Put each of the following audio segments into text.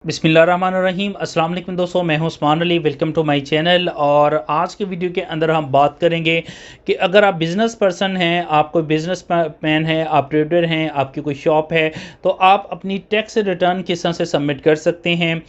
बिस्मिल्लाहिर्रहमानिर्रहीम अस्सलाम वालेकुम दोस्तों, मैं हूं Usman Ali. Welcome to my channel. और आज के वीडियो के अंदर हम बात करेंगे कि अगर आप बिज़नेस पर्सन हैं, आप कोई बिज़नेस मैन हैं, आप ट्रेडर हैं, आपकी कोई शॉप है, तो आप अपनी टैक्स रिटर्न किस तरह से सबमिट कर सकते हैं।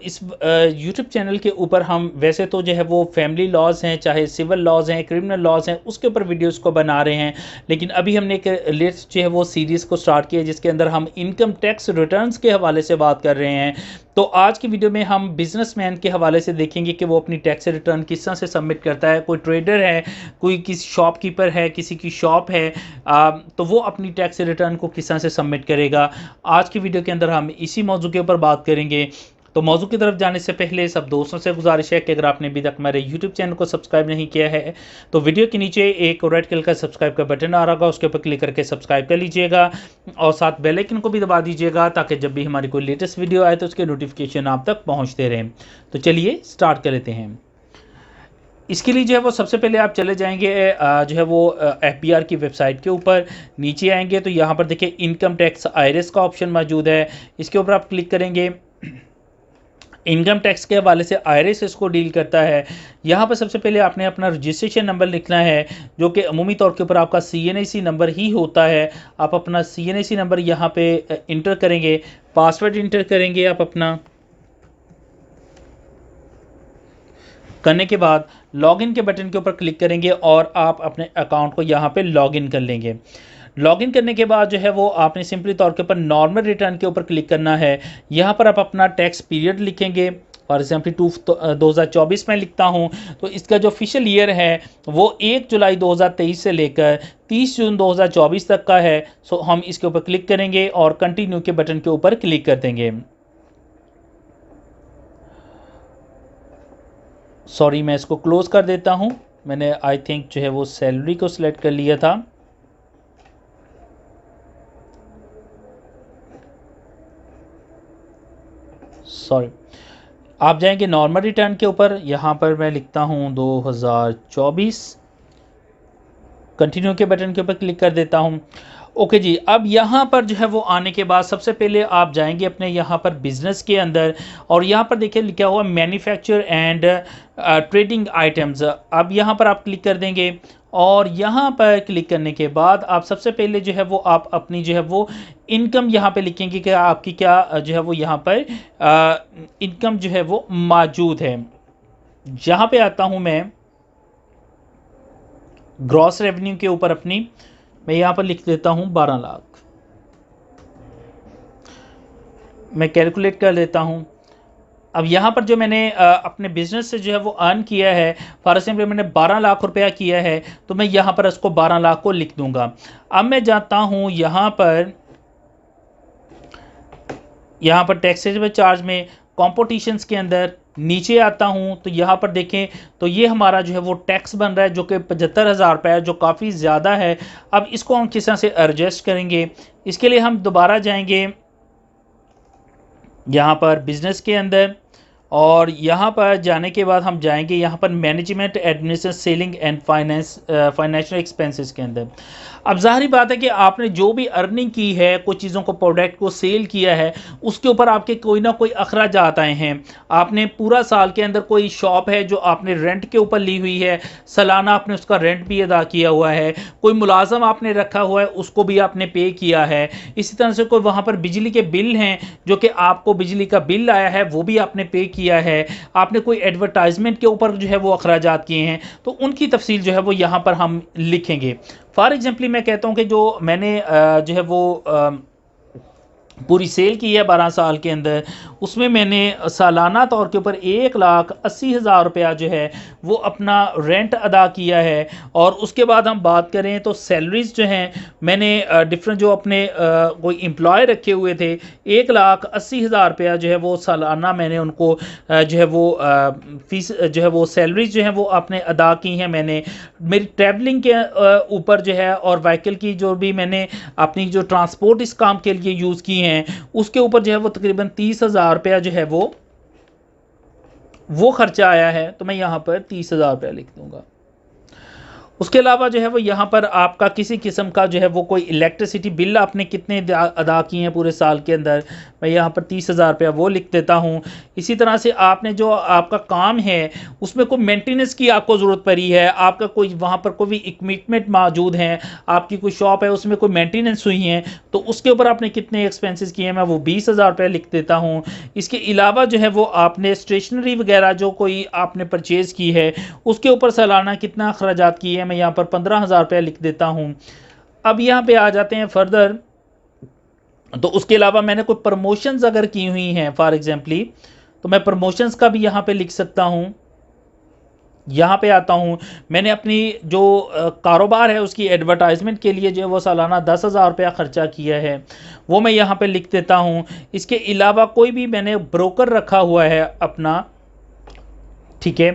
इस यूट्यूब चैनल के ऊपर हम वैसे तो जो है वो फैमिली लॉज़ हैं, चाहे सिविल लॉज़ हैं, क्रिमिनल लॉज़ हैं, उसके ऊपर वीडियोज़ को बना रहे हैं। लेकिन अभी हमने एक लेटेस्ट जो है वो सीरीज़ को स्टार्ट किया जिसके अंदर हम इनकम टैक्स रिटर्न्स के हवाले से बात कर रहे हैं। तो आज की वीडियो में हम बिजनेसमैन के हवाले से देखेंगे कि वो अपनी टैक्स रिटर्न किस तरह से सबमिट करता है। कोई ट्रेडर है, कोई किसी शॉपकीपर है, किसी की शॉप है, तो वो अपनी टैक्स रिटर्न को किस तरह से सबमिट करेगा। आज की वीडियो के अंदर हम इसी मौजू के ऊपर बात करेंगे। तो मौजू की तरफ जाने से पहले सब दोस्तों से गुजारिश है कि अगर आपने अभी तक हमारे यूट्यूब चैनल को सब्सक्राइब नहीं किया है तो वीडियो के नीचे एक रेड कलर का सब्सक्राइब का बटन आ रहा होगा, उसके ऊपर क्लिक करके सब्सक्राइब कर लीजिएगा और साथ बेल आइकन को भी दबा दीजिएगा ताकि जब भी हमारी कोई लेटेस्ट वीडियो आए तो उसके नोटिफिकेशन आप तक पहुंचते रहें। तो चलिए स्टार्ट कर लेते हैं। इसके लिए जो है वो सबसे पहले आप चले जाएंगे जो है वो FBR की वेबसाइट के ऊपर। नीचे आएंगे तो यहाँ पर देखिए इनकम टैक्स आईआरएस का ऑप्शन मौजूद है, इसके ऊपर आप क्लिक करेंगे। इनकम टैक्स के हवाले से आईआरएस इसको डील करता है। यहाँ पर सबसे पहले आपने अपना रजिस्ट्रेशन नंबर लिखना है, जो कि अमूमी तौर के ऊपर आपका CNAC नंबर ही होता है। आप अपना CNAC नंबर यहाँ पे इंटर करेंगे, पासवर्ड इंटर करेंगे। आप अपना करने के बाद लॉगिन के बटन के ऊपर क्लिक करेंगे और आप अपने अकाउंट को यहाँ पे लॉगिन कर लेंगे। लॉगिन करने के बाद जो है वो आपने सिंपली तौर के ऊपर नॉर्मल रिटर्न के ऊपर क्लिक करना है। यहाँ पर आप अपना टैक्स पीरियड लिखेंगे। फॉर एग्जाम्पल 2024 में लिखता हूँ तो इसका जो ऑफिशियल ईयर है वो 1 जुलाई 2023 से लेकर 30 जून 2024 तक का है। सो हम इसके ऊपर क्लिक करेंगे और कंटिन्यू के बटन के ऊपर क्लिक कर देंगे। सॉरी, मैं इसको क्लोज कर देता हूँ। मैंने आई थिंक जो है वो सैलरी को सिलेक्ट कर लिया था। सॉरी, आप जाएंगे नॉर्मल रिटर्न के ऊपर। यहाँ पर मैं लिखता हूँ 2024, कंटिन्यू के बटन के ऊपर क्लिक कर देता हूँ। ओके जी, अब यहाँ पर जो है वो आने के बाद सबसे पहले आप जाएंगे अपने यहाँ पर बिजनेस के अंदर और यहाँ पर देखिए लिखा हुआ मैन्युफैक्चर एंड ट्रेडिंग आइटम्स। अब यहाँ पर आप क्लिक कर देंगे और यहाँ पर क्लिक करने के बाद आप सबसे पहले जो है वो आप अपनी जो है वो इनकम यहाँ पे लिखेंगे कि आपकी क्या जो है वो यहाँ पर इनकम जो है वो मौजूद है। यहाँ पे आता हूँ मैं ग्रॉस रेवेन्यू के ऊपर अपनी, मैं यहाँ पर लिख देता हूँ 12 लाख। मैं कैलकुलेट कर लेता हूँ। अब यहाँ पर जो मैंने अपने बिजनेस से जो है वो अर्न किया है, फॉर एग्जाम्पल मैंने 12 लाख रुपया किया है तो मैं यहाँ पर उसको 12 लाख को लिख दूंगा। अब मैं जाता हूँ यहाँ पर टैक्सेबल चार्ज में कॉम्पिटिशन्स के अंदर नीचे आता हूँ तो यहाँ पर देखें तो ये हमारा जो है वो टैक्स बन रहा है जो कि 75,000 रुपये है, जो काफ़ी ज़्यादा है। अब इसको हम किस तरह से एडजस्ट करेंगे, इसके लिए हम दोबारा जाएंगे यहाँ पर बिजनेस के अंदर और यहाँ पर जाने के बाद हम जाएंगे यहाँ पर management administration selling and financial expenses के अंदर। अब ज़ाहिर बात है कि आपने जो भी अर्निंग की है, कुछ चीज़ों को प्रोडक्ट को सेल किया है, उसके ऊपर आपके कोई ना कोई अखराजात आए हैं। आपने पूरा साल के अंदर कोई शॉप है जो आपने रेंट के ऊपर ली हुई है, सालाना आपने उसका रेंट भी अदा किया हुआ है। कोई मुलाजम आपने रखा हुआ है, उसको भी आपने पे किया है। इसी तरह से कोई वहाँ पर बिजली के बिल हैं जो कि आपको बिजली का बिल आया है, वो भी आपने पे किया है। आपने कोई एडवर्टाइजमेंट के ऊपर जो है वो अखराजात किए हैं तो उनकी तफसील जो है वो यहाँ पर हम लिखेंगे। फॉर एग्जाम्पल मैं कहता हूँ कि जो मैंने जो है वो पूरी सेल की है 12 साल के अंदर, उसमें मैंने सालाना तौर के ऊपर 1,80,000 रुपया जो है वो अपना रेंट अदा किया है। और उसके बाद हम बात करें तो सैलरीज जो हैं मैंने डिफरेंट जो अपने कोई एम्प्लॉय रखे हुए थे 1,80,000 रुपया जो है वो सालाना मैंने उनको जो है वो फीस जो है वो सैलरीज जो हैं वो आपने अदा की हैं। मैंने मेरी ट्रैवलिंग के ऊपर जो है और व्हीकल की जो भी मैंने अपनी जो ट्रांसपोर्ट इस काम के लिए यूज़ की हैं उसके ऊपर जो है वो तकरीबन 30,000 रुपया जो है वो खर्चा आया है। तो मैं यहाँ पर 30,000 रुपया लिख दूंगा। उसके अलावा जो है वो यहाँ पर आपका किसी किस्म का जो है वो कोई इलेक्ट्रिसिटी बिल आपने कितने अदा किए हैं पूरे साल के अंदर, मैं यहाँ पर 30,000 रुपया वो लिख देता हूँ। इसी तरह से आपने जो आपका काम है उसमें कोई मेंटेनेंस की आपको ज़रूरत पड़ी है, आपका कोई वहाँ पर कोई भी इक्विपमेंट मौजूद हैं, आपकी कोई शॉप है उसमें कोई मेंटेनेंस हुई है, तो उसके ऊपर आपने कितने एक्सपेंसेस किए हैं मैं वो 20,000 रुपया लिख देता हूँ। इसके अलावा जो है वो आपने स्टेशनरी वगैरह जो कोई आपने परचेज़ की है उसके ऊपर सालाना कितना अखराजात किए हैं, मैं यहाँ पर 15,000 रुपया लिख देता हूँ। अब यहाँ पे आ जाते हैं फर्दर, तो उसके अलावा मैंने कोई प्रमोशंस अगर की हुई हैं फॉर एग्जाम्पली, तो मैं प्रमोशंस का भी यहाँ पे लिख सकता हूँ। यहाँ पे आता हूँ, मैंने अपनी जो कारोबार है उसकी एडवर्टाइजमेंट के लिए जो है वो सालाना 10,000 रुपया ख़र्चा किया है, वो मैं यहाँ पे लिख देता हूँ। इसके अलावा कोई भी मैंने ब्रोकर रखा हुआ है अपना, ठीक है,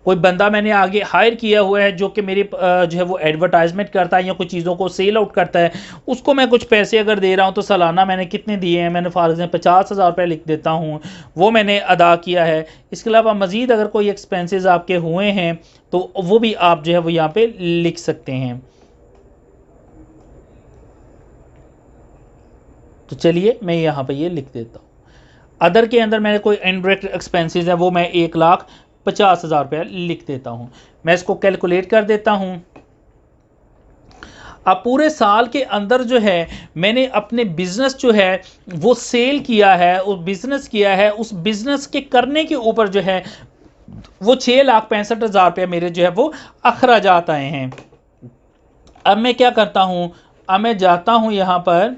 कोई बंदा मैंने आगे हायर किया हुआ है जो कि मेरी जो है वो एडवर्टाइजमेंट करता है या कुछ चीज़ों को सेल आउट करता है, उसको मैं कुछ पैसे अगर दे रहा हूँ तो सालाना मैंने कितने दिए हैं, मैंने फॉर एग्जाम्पल 50,000 रुपये लिख देता हूँ, वो मैंने अदा किया है। इसके अलावा मज़ीद अगर कोई एक्सपेंसेस आपके हुए हैं तो वो भी आप जो है वो यहाँ पे लिख सकते हैं। तो चलिए मैं यहाँ पे ये लिख देता हूँ। अदर के अंदर मैंने कोई इनडायरेक्ट एक्सपेंसेस है वो मैं 1,50,000 रुपया लिख देता हूँ। मैं इसको कैलकुलेट कर देता हूँ। अब पूरे साल के अंदर जो है मैंने अपने बिजनेस जो है वो सेल किया है, उस बिजनेस किया है, उस बिजनेस के करने के ऊपर जो है वो 6,65,000 रुपया मेरे जो है वो अखराजात आए हैं। अब मैं क्या करता हूँ, अब मैं जाता हूँ यहाँ पर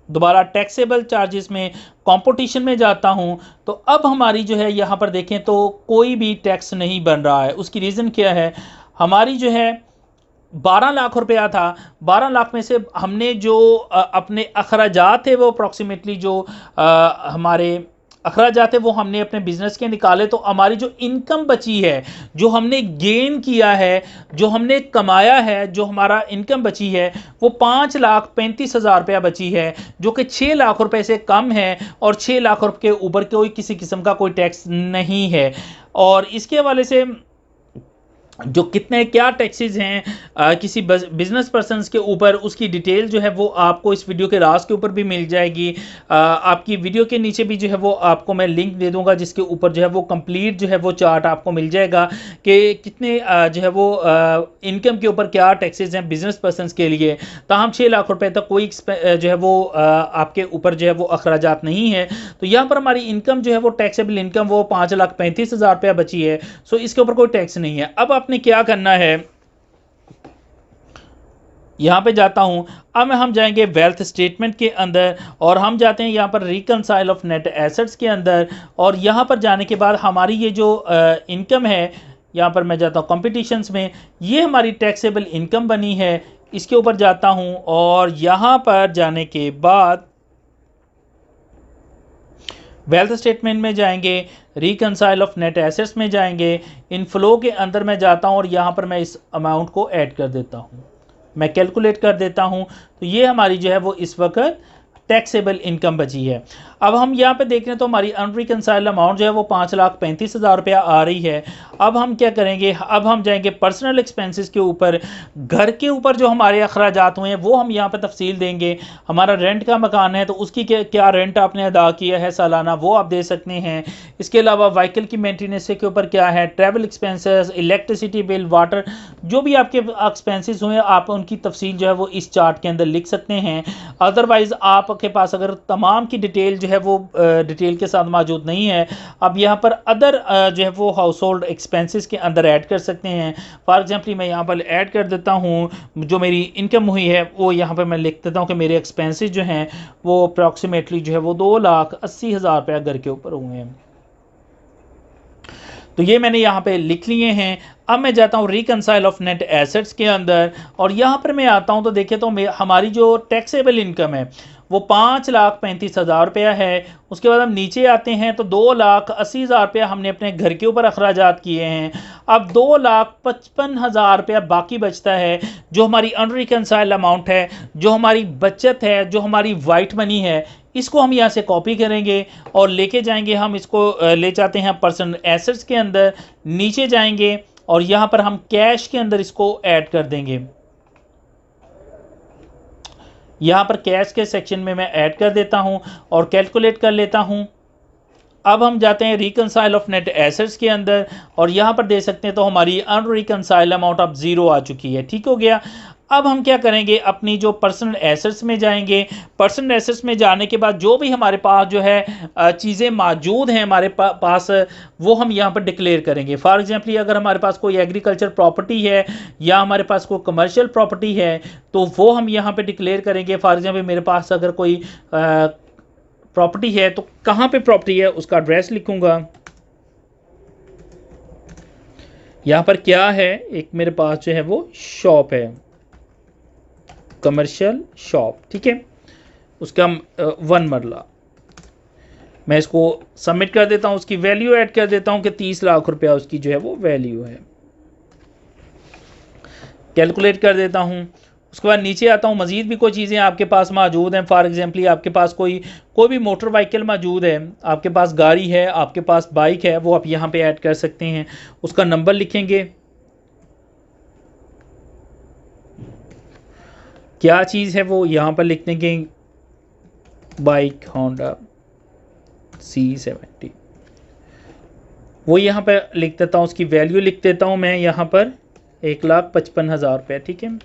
दोबारा टैक्सेबल चार्जेस में, कंपटीशन में जाता हूँ, तो अब हमारी जो है यहाँ पर देखें तो कोई भी टैक्स नहीं बन रहा है। उसकी रीज़न क्या है, हमारी जो है 12 लाख रुपया था, 12 लाख में से हमने जो अपने अखराजात थे वो अप्रॉक्सीमेटली जो हमारे अखराजात है वो हमने अपने बिजनेस के निकाले, तो हमारी जो इनकम बची है, जो हमने गेन किया है, जो हमने कमाया है, जो हमारा इनकम बची है वो 5,35,000 रुपया बची है, जो कि 6 लाख रुपए से कम है और 6 लाख रुपए के ऊपर कोई किसी किस्म का कोई टैक्स नहीं है। और इसके हवाले से जो कितने क्या टैक्सेस हैं किसी बिजनेस पर्सनस के ऊपर, उसकी डिटेल जो है वो आपको इस वीडियो के लास्ट के ऊपर भी मिल जाएगी। आपकी वीडियो के नीचे भी जो है वो आपको मैं लिंक दे दूंगा जिसके ऊपर जो है वो कंप्लीट जो है वो चार्ट आपको मिल जाएगा कि कितने जो है वो इनकम के ऊपर क्या टैक्सेस हैं बिजनेस पर्सनस के लिए। ताहम 6 लाख रुपए तक कोई जो है वो आपके ऊपर जो है वो अखराजात नहीं है। तो यहाँ पर हमारी इनकम जो है वो टैक्सेबल इनकम वो 5,35,000 रुपया बची है। सो इसके ऊपर कोई टैक्स नहीं है। अब आपने क्या करना है, यहां पे जाता हूं, अब हम जाएंगे वेल्थ स्टेटमेंट के अंदर और हम जाते हैं यहां पर रिकंसाइल ऑफ नेट एसेट्स के अंदर, और यहां पर जाने के बाद हमारी ये जो इनकम है, यहां पर मैं जाता हूं कॉम्पिटिशन्स में, ये हमारी टैक्सेबल इनकम बनी है, इसके ऊपर जाता हूं और यहां पर जाने के बाद वेल्थ स्टेटमेंट में जाएंगे, रिकंसाइल ऑफ नेट एसेट्स में जाएंगे, इनफ्लो के अंदर मैं जाता हूं और यहां पर मैं इस अमाउंट को ऐड कर देता हूं, मैं कैलकुलेट कर देता हूं। तो ये हमारी जो है वो इस वक्त टैक्सेबल इनकम बची है। अब हम यहाँ पे देख रहे हैं तो हमारी अनरिकंसाइल्ड अमाउंट जो है वो 5,35,000 रुपया आ रही है। अब हम क्या करेंगे, अब हम जाएंगे पर्सनल एक्सपेंसेस के ऊपर, घर के ऊपर जो हमारे अखराजात हुए हैं वो हम यहाँ पे तफसील देंगे। हमारा रेंट का मकान है तो उसकी क्या रेंट आपने अदा किया है सालाना वो आप दे सकते हैं। इसके अलावा व्हीकल की मेंटेनेंस के ऊपर क्या है, travel expenses, electricity bill, water, जो भी आपके एक्सपेंसेस हुए आप उनकी तफसील जो है वो इस चार्ट के अंदर लिख सकते हैं। अदरवाइज़ आपके पास अगर तमाम की डिटेल जो है वो डिटेल के साथ मौजूद नहीं है, अब यहाँ पर अदर जो है वो हाउस होल्ड एक्सपेंसेस के अंदर ऐड कर सकते हैं। फॉर एग्जांपल मैं यहाँ पर ऐड कर देता हूँ जो मेरी इनकम हुई है वो यहाँ पर मैं लिख देता हूँ कि मेरे एक्सपेंसेस जो हैं वो अप्रॉक्सीमेटली जो है वो 2,80,000 रुपया घर के ऊपर हुए हैं। तो ये मैंने यहाँ पे लिख लिए हैं। अब मैं जाता हूँ रिकंसाइल ऑफ नेट एसेट्स के अंदर और यहाँ पर मैं आता हूँ तो देखिए तो हमारी जो टैक्सेबल इनकम है वो 5,35,000 रुपया है। उसके बाद हम नीचे आते हैं तो 2,80,000 रुपया हमने अपने घर के ऊपर अखराजात किए हैं। अब 2,55,000 रुपया बाकी बचता है जो हमारी अनरिकंसाइल्ड अमाउंट है, जो हमारी बचत है, जो हमारी वाइट मनी है। इसको हम यहाँ से कॉपी करेंगे और लेके जाएंगे, हम इसको ले जाते हैं पर्सनल एसेट्स के अंदर, नीचे जाएंगे और यहाँ पर हम कैश के अंदर इसको ऐड कर देंगे। यहाँ पर कैश के सेक्शन में मैं ऐड कर देता हूँ और कैलकुलेट कर लेता हूँ। अब हम जाते हैं रिकनसाइल ऑफ नेट एसेट्स के अंदर और यहाँ पर दे सकते हैं तो हमारी अनरिकनसाइल अमाउंट अब 0 आ चुकी है। ठीक हो गया। अब हम क्या करेंगे, अपनी जो पर्सनल एसेट्स में जाएंगे। पर्सनल एसेट्स में जाने के बाद जो भी हमारे पास जो है चीज़ें मौजूद हैं हमारे पास, वो हम यहाँ पर डिक्लेयर करेंगे। फॉर एग्जांपल अगर हमारे पास कोई एग्रीकल्चर प्रॉपर्टी है या हमारे पास कोई कमर्शियल प्रॉपर्टी है तो वो हम यहाँ पर डिक्लेयर करेंगे। फॉर एग्जाम्पल मेरे पास अगर कोई प्रॉपर्टी है तो कहाँ पे प्रॉपर्टी है उसका एड्रेस लिखूंगा। यहाँ पर क्या है, एक मेरे पास जो है वो शॉप है, कमर्शियल शॉप। ठीक है, उसका 1 मरला। मैं इसको सबमिट कर देता हूँ, उसकी वैल्यू ऐड कर देता हूँ कि 30 लाख रुपया उसकी जो है वो वैल्यू है। कैलकुलेट कर देता हूँ। उसके बाद नीचे आता हूँ, मज़ीद भी कोई चीज़ें आपके पास मौजूद हैं। फॉर एग्जांपल आपके पास कोई भी मोटर व्हीकल मौजूद है, आपके पास गाड़ी है, आपके पास बाइक है, वो आप यहाँ पे ऐड कर सकते हैं। उसका नंबर लिखेंगे, क्या चीज़ है वो यहाँ पर लिख देंगे, बाइक होंडा C70, वो यहाँ पर लिख देता हूँ। उसकी वैल्यू लिख देता हूँ मैं यहाँ पर 1,55,000 रुपये। ठीक है,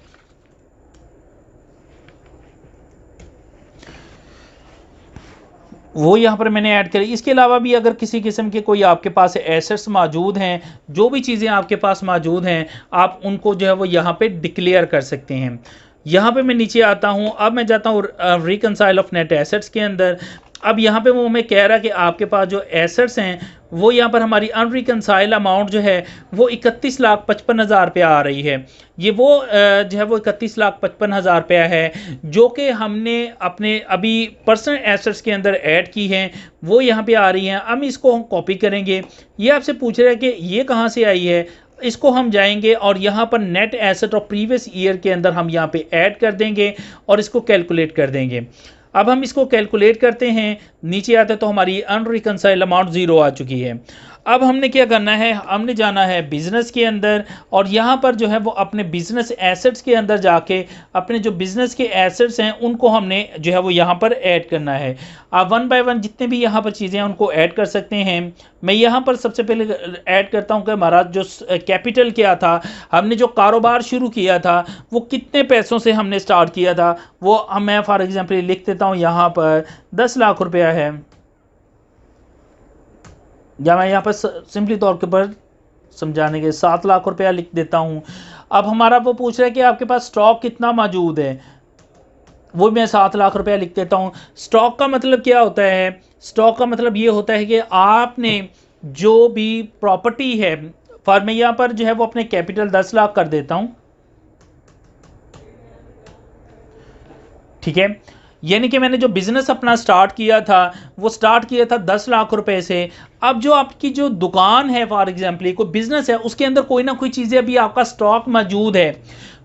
वो यहाँ पर मैंने ऐड करी। इसके अलावा भी अगर किसी किस्म के कोई आपके पास एसेट्स मौजूद हैं, जो भी चीज़ें आपके पास मौजूद हैं, आप उनको जो है वो यहाँ पे डिक्लेयर कर सकते हैं। यहाँ पे मैं नीचे आता हूँ। अब मैं जाता हूँ रिकनसाइल ऑफ नेट एसेट्स के अंदर। अब यहाँ पे वो हमें कह रहा है कि आपके पास जो एसेट्स हैं वो यहाँ पर हमारी अनरिकनसाइल अमाउंट जो है वो 31,55,000 रुपया आ रही है। ये वो जो है वो 31,55,000 रुपया है जो कि हमने अपने अभी पर्सनल एसेट्स के अंदर ऐड की हैं, वो यहाँ पे आ रही हैं। अब इसको हम कॉपी करेंगे। ये आपसे पूछ रहा है कि ये कहाँ से आई है, इसको हम जाएंगे और यहाँ पर नेट एसेट और प्रीवियस ईयर के अंदर हम यहाँ पे ऐड कर देंगे और इसको कैलकुलेट कर देंगे। अब हम इसको कैलकुलेट करते हैं, नीचे आते तो हमारी अनरिकनसाइल अमाउंट 0 आ चुकी है। अब हमने क्या करना है, हमने जाना है बिज़नेस के अंदर और यहाँ पर जो है वो अपने बिज़नेस एसेट्स के अंदर जाके अपने जो बिज़नेस के एसेट्स हैं उनको हमने जो है वो यहाँ पर ऐड करना है। आप 1 बाय 1 जितने भी यहाँ पर चीज़ें हैं उनको ऐड कर सकते हैं। मैं यहाँ पर सबसे पहले ऐड करता हूँ कि हमारा जो कैपिटल क्या था, हमने जो कारोबार शुरू किया था वो कितने पैसों से हमने स्टार्ट किया था, वो मैं फॉर एग्जाम्पल लिख देता हूँ यहाँ पर 10 लाख रुपया है, या मैं यहाँ पर सिंपली तौर के पर समझाने के 7 लाख रुपया लिख देता हूँ। अब हमारा वो पूछ रहा है कि आपके पास स्टॉक कितना मौजूद है, वो मैं 7 लाख रुपया लिख देता हूँ। स्टॉक का मतलब क्या होता है, स्टॉक का मतलब ये होता है कि आपने जो भी प्रॉपर्टी है, फॉर मैं यहाँ पर जो है वो अपने कैपिटल 10 लाख कर देता हूँ। ठीक है, यानी कि मैंने जो बिज़नेस अपना स्टार्ट किया था वो स्टार्ट किया था 10 लाख रुपए से। अब जो आपकी जो दुकान है, फॉर एग्जाम्पल कोई बिज़नेस है, उसके अंदर कोई ना कोई चीज़ें अभी आपका स्टॉक मौजूद है।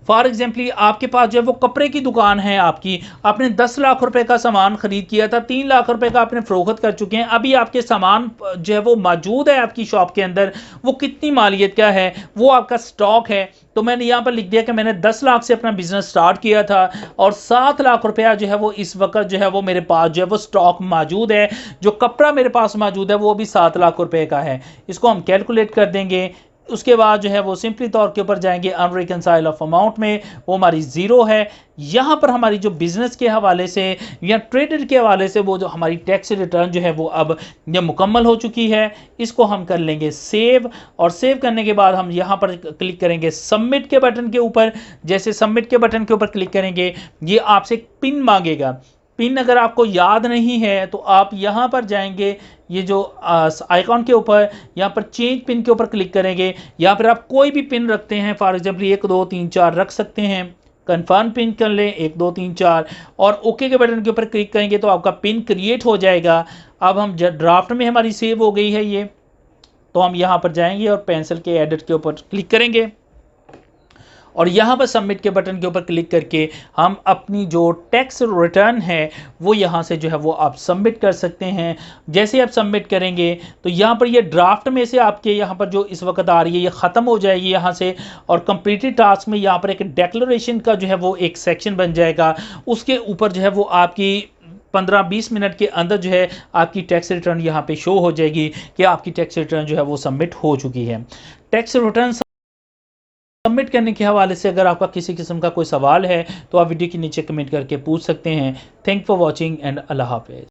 फॉर एग्जाम्पल आपके पास जो है वो कपड़े की दुकान है आपकी, आपने 10 लाख रुपए का सामान खरीद किया था, 3 लाख रुपए का आपने फ़रोख्त कर चुके हैं। अभी आपके सामान जो है वो मौजूद है आपकी शॉप के अंदर, वो कितनी मालियत का है, वो आपका स्टॉक है। तो मैंने यहाँ पर लिख दिया कि मैंने 10 लाख से अपना बिजनेस स्टार्ट किया था और 7 लाख रुपया जो है वो इस वक्त जो है वो मेरे पास जो है वो स्टॉक मौजूद है। जो कपड़ा मेरे पास मौजूद है वो भी 7 लाख रुपए का है। इसको हम कैलकुलेट कर देंगे। उसके बाद जो है वो सिंपली तौर के ऊपर जाएंगे अनरिकनसाइल ऑफ अमाउंट में, वो हमारी 0 है। यहाँ पर हमारी जो बिज़नेस के हवाले से या ट्रेडर के हवाले से वो जो हमारी टैक्स रिटर्न जो है वो अब ये मुकम्मल हो चुकी है। इसको हम कर लेंगे सेव, और सेव करने के बाद हम यहाँ पर क्लिक करेंगे सबमिट के बटन के ऊपर। जैसे सबमिट के बटन के ऊपर क्लिक करेंगे, ये आपसे एक पिन मांगेगा। पिन अगर आपको याद नहीं है तो आप यहाँ पर जाएंगे, ये जो आइकॉन के ऊपर यहाँ पर चेंज पिन के ऊपर क्लिक करेंगे। यहाँ पर आप कोई भी पिन रखते हैं, फॉर एग्जाम्पल 1 2 3 4 रख सकते हैं। कन्फर्म पिन कर लें 1 2 3 4 और ओके के बटन के ऊपर क्लिक करेंगे तो आपका पिन क्रिएट हो जाएगा। अब हम ड्राफ्ट में हमारी सेव हो गई है ये, तो हम यहाँ पर जाएंगे और पेंसिल के एडिट के ऊपर क्लिक करेंगे और यहाँ पर सबमिट के बटन के ऊपर क्लिक करके हम अपनी जो टैक्स रिटर्न है वो यहाँ से जो है वो आप सबमिट कर सकते हैं। जैसे आप सबमिट करेंगे तो यहाँ पर ये ड्राफ्ट में से आपके यहाँ पर जो इस वक्त आ रही है ये ख़त्म हो जाएगी यहाँ से, और कंप्लीटेड टास्क में यहाँ पर एक डेक्लरेशन का जो है वो एक सेक्शन बन जाएगा। उसके ऊपर जो है वो आपकी 15-20 मिनट के अंदर जो है आपकी टैक्स रिटर्न यहाँ पे शो हो जाएगी कि आपकी टैक्स रिटर्न जो है वो सबमिट हो चुकी है। टैक्स रिटर्न सबमिट करने के हवाले से अगर आपका किसी किस्म का कोई सवाल है तो आप वीडियो के नीचे कमेंट करके पूछ सकते हैं। थैंक फॉर वॉचिंग एंड अल्लाह हाफिज़।